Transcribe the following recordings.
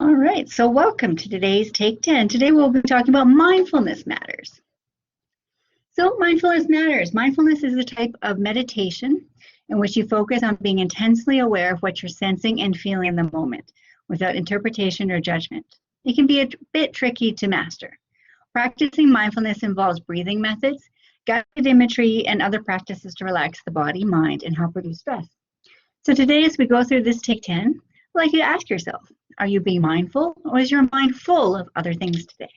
All right, so welcome to today's Take 10. Today we'll be talking about mindfulness matters. So mindfulness matters. Mindfulness is a type of meditation in which you focus on being intensely aware of what you're sensing and feeling in the moment without interpretation or judgment. It can be a bit tricky to master. Practicing mindfulness involves breathing methods, guided imagery, and other practices to relax the body, mind, and help reduce stress. So today, as we go through this Take 10, I'd like you to ask yourself, are you being mindful, or is your mind full of other things today?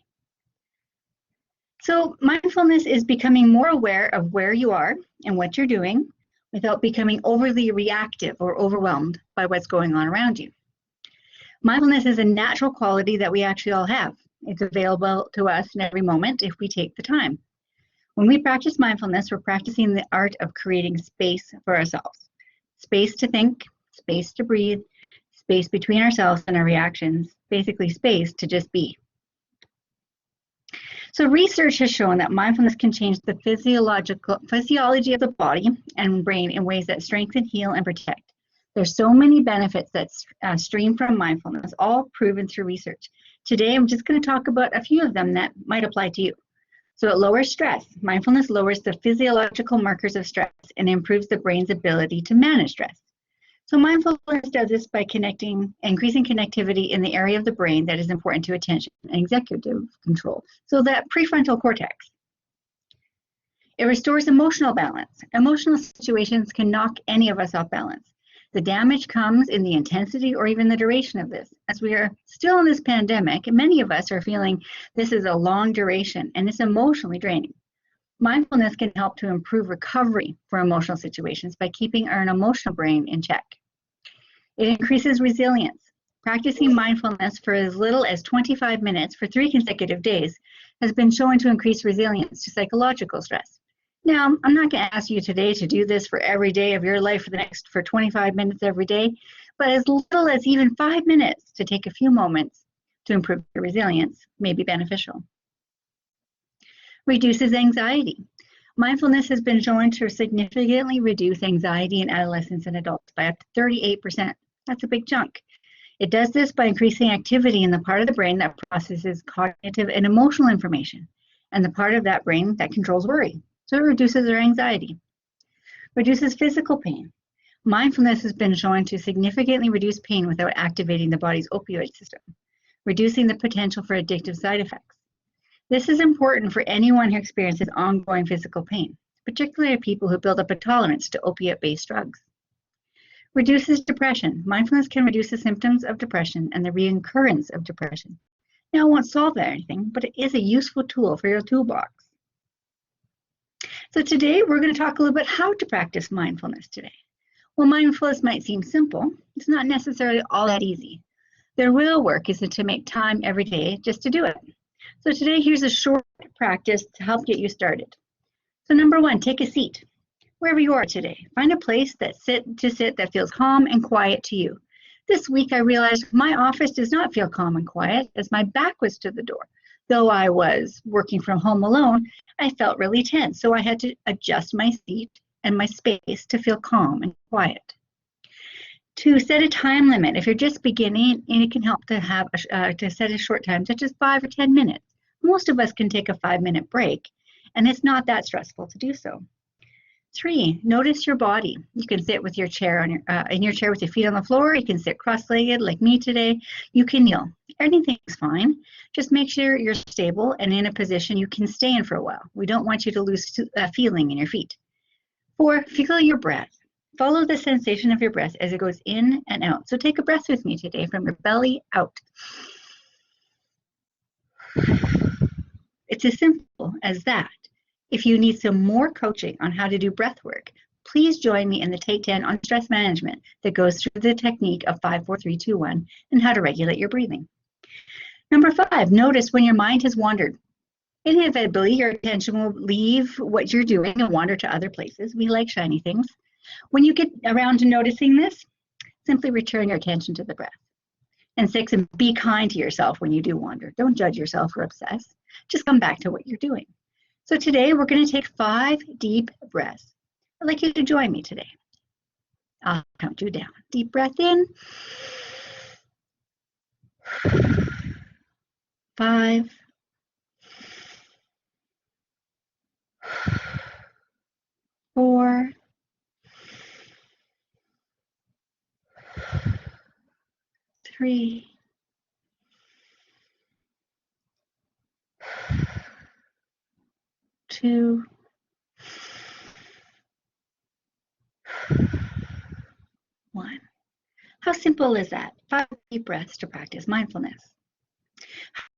So mindfulness is becoming more aware of where you are and what you're doing without becoming overly reactive or overwhelmed by what's going on around you. Mindfulness is a natural quality that we actually all have. It's available to us in every moment if we take the time. When we practice mindfulness, we're practicing the art of creating space for ourselves. Space to think, space to breathe, space between ourselves and our reactions, basically space to just be. So research has shown that mindfulness can change the physiology of the body and brain in ways that strengthen, heal, and protect. There's so many benefits that stream from mindfulness, all proven through research. Today, I'm just going to talk about a few of them that might apply to you. So it lowers stress. Mindfulness lowers the physiological markers of stress and improves the brain's ability to manage stress. So mindfulness does this by increasing connectivity in the area of the brain that is important to attention and executive control, so that prefrontal cortex. It restores emotional balance. Emotional situations can knock any of us off balance. The damage comes in the intensity or even the duration of this. As we are still in this pandemic, many of us are feeling this is a long duration and it's emotionally draining. Mindfulness can help to improve recovery for emotional situations by keeping our emotional brain in check. It increases resilience. Practicing mindfulness for as little as 25 minutes for 3 consecutive days has been shown to increase resilience to psychological stress. Now, I'm not going to ask you today to do this for every day of your life for 25 minutes every day, but as little as even 5 minutes to take a few moments to improve your resilience may be beneficial. Reduces anxiety. Mindfulness has been shown to significantly reduce anxiety in adolescents and adults by up to 38%. That's a big chunk. It does this by increasing activity in the part of the brain that processes cognitive and emotional information, and the part of that brain that controls worry. So it reduces our anxiety. Reduces physical pain. Mindfulness has been shown to significantly reduce pain without activating the body's opioid system, reducing the potential for addictive side effects. This is important for anyone who experiences ongoing physical pain, particularly people who build up a tolerance to opiate-based drugs. Reduces depression. Mindfulness can reduce the symptoms of depression and the reoccurrence of depression. Now, it won't solve anything, but it is a useful tool for your toolbox. So today, we're going to talk a little bit how to practice mindfulness today. While mindfulness might seem simple, it's not necessarily all that easy. The real work is to make time every day just to do it. So today, here's a short practice to help get you started. So number 1, take a seat. Wherever you are today, find a place that feels calm and quiet to you. This week, I realized my office does not feel calm and quiet as my back was to the door. Though I was working from home alone, I felt really tense, so I had to adjust my seat and my space to feel calm and quiet. To set a time limit, if you're just beginning, and it can help to have to set a short time, such as 5 or 10 minutes. Most of us can take a 5-minute break, and it's not that stressful to do so. 3, notice your body. You can sit with your chair in your chair with your feet on the floor. You can sit cross-legged like me today. You can kneel. Anything's fine. Just make sure you're stable and in a position you can stay in for a while. We don't want you to lose feeling in your feet. 4, feel your breath. Follow the sensation of your breath as it goes in and out. So take a breath with me today from your belly out. It's as simple as that. If you need some more coaching on how to do breath work, please join me in the Take 10 on stress management that goes through the technique of 5, 4, 3, 2, 1 and how to regulate your breathing. Number 5, notice when your mind has wandered. Inevitably, your attention will leave what you're doing and wander to other places. We like shiny things. When you get around to noticing this, simply return your attention to the breath. And 6, and be kind to yourself when you do wander. Don't judge yourself or obsess. Just come back to what you're doing. So today we're going to take 5 deep breaths. I'd like you to join me today. I'll count you down. Deep breath in. 5, 4, 3, 2, 1. How simple is that? 5 deep breaths to practice mindfulness.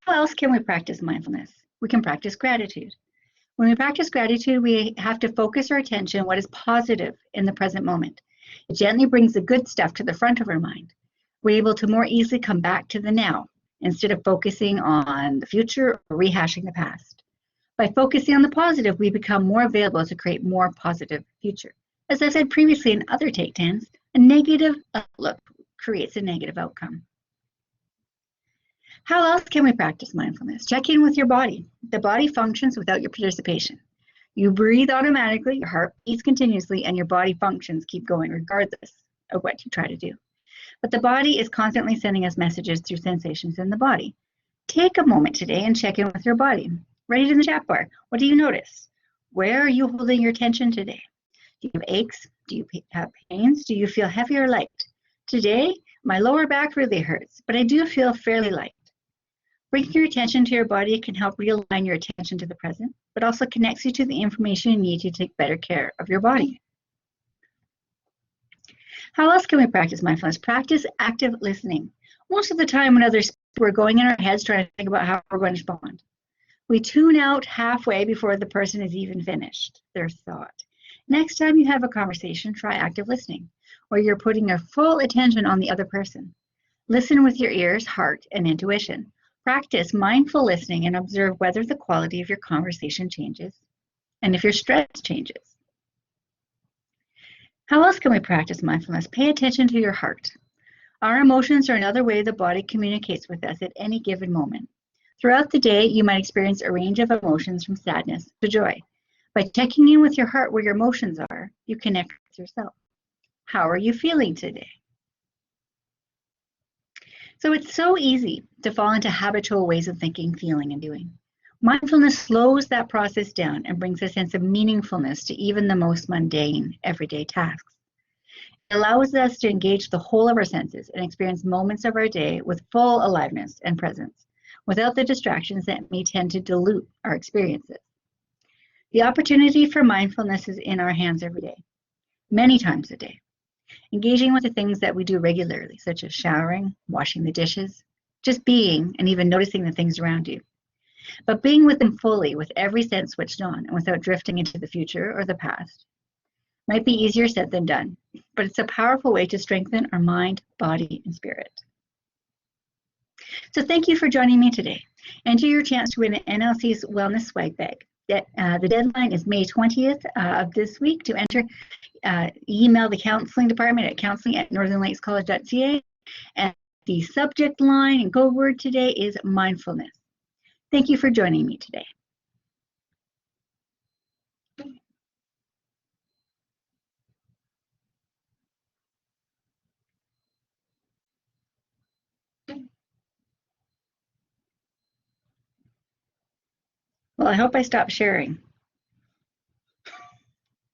How else can we practice mindfulness? We can practice gratitude. When we practice gratitude, we have to focus our attention on what is positive in the present moment. It gently brings the good stuff to the front of our mind. We're able to more easily come back to the now instead of focusing on the future or rehashing the past. By focusing on the positive, we become more available to create more positive future. As I said previously in other Take 10s, a negative outlook creates a negative outcome. How else can we practice mindfulness? Check in with your body. The body functions without your participation. You breathe automatically, your heart beats continuously, and your body functions keep going regardless of what you try to do. But the body is constantly sending us messages through sensations in the body. Take a moment today and check in with your body. Write it in the chat bar. What do you notice? Where are you holding your tension today? Do you have aches? Do you have pains? Do you feel heavy or light? Today, my lower back really hurts, but I do feel fairly light. Bringing your attention to your body can help realign your attention to the present, but also connects you to the information you need to take better care of your body. How else can we practice mindfulness? Practice active listening. Most of the time when others speak, we're going in our heads trying to think about how we're going to respond. We tune out halfway before the person is even finished their thought. Next time you have a conversation, try active listening, where you're putting your full attention on the other person. Listen with your ears, heart, and intuition. Practice mindful listening and observe whether the quality of your conversation changes and if your stress changes. How else can we practice mindfulness? Pay attention to your heart. Our emotions are another way the body communicates with us at any given moment. Throughout the day, you might experience a range of emotions from sadness to joy. By checking in with your heart where your emotions are, you connect with yourself. How are you feeling today? So it's so easy to fall into habitual ways of thinking, feeling, and doing. Mindfulness slows that process down and brings a sense of meaningfulness to even the most mundane, everyday tasks. It allows us to engage the whole of our senses and experience moments of our day with full aliveness and presence, without the distractions that may tend to dilute our experiences. The opportunity for mindfulness is in our hands every day, many times a day. Engaging with the things that we do regularly, such as showering, washing the dishes, just being, and even noticing the things around you. But being with them fully, with every sense switched on, and without drifting into the future or the past, might be easier said than done, but it's a powerful way to strengthen our mind, body, and spirit. So thank you for joining me today. Enter your chance to win an NLC's Wellness Swag Bag. The deadline is May 20th of this week. To enter, email the counseling department at counseling@northernlatescollege.ca, and the subject line and code word today is mindfulness. Thank you for joining me today. Well, I hope I stopped sharing.